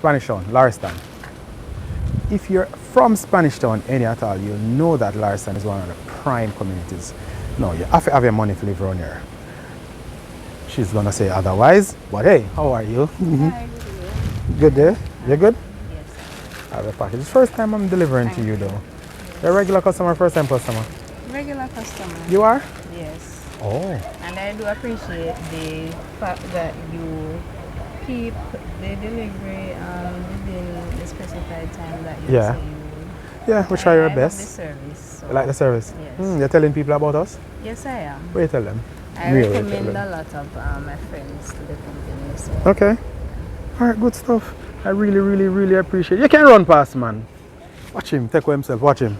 Spanish Town, Lariston. If you're from Spanish Town, any at all, you know that Lariston is one of the prime communities. No, you have to have your money to live around here. She's gonna say otherwise, but hey, how are you? Hi, Good day? You good? yes. I have a package. It's first time I'm delivering to you though. You're a regular customer, first time customer? Regular customer. You are? Yes. Oh. And I do appreciate the fact that you keep the delivery within the specified time that you Yeah. say you would. Yeah, we try I our love best. the service. So You like the service? Yes. You're telling people about us? Yes, I am. What do you tell them? I Really recommend tell them. a lot of my friends to the company. So. Okay. Alright, good stuff. I really, really, really appreciate it. You can run past, man. Watch him, take away himself, watch him.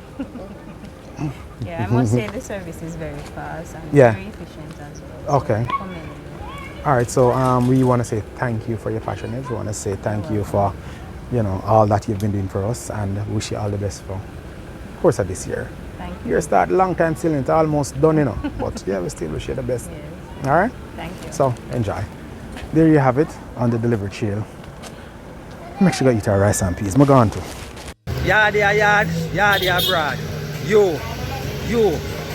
Yeah, I must say the service is very fast and Yeah. very efficient as well. Okay. So commendable. Alright, so we want to say thank you for your patronage. We want to say thank you for, you know, all that you've been doing for us and wish you all the best for the course of this year. Thank you. Year start long time still, it's almost done, you know. But yeah, we still wish you the best. Yes. Alright? Thank you. So enjoy. There you have it on the delivery trail. Make sure you eat our rice and peas. I'm going to. Yard, abroad.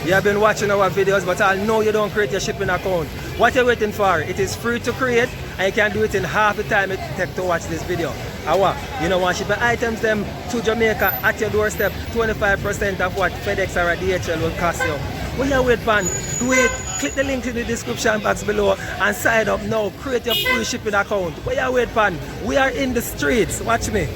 You have been watching our videos, but I know you don't create your shipping account. What you're waiting for? It is free to create, and you can do it in half the time it takes to watch this video. You know, want shipping items them to Jamaica at your doorstep, 25% of what FedEx or DHL will cost you. What you wait for? Do it. Click the link in the description box below and sign up now. Create your free shipping account. What you wait for? We are in the streets. Watch me.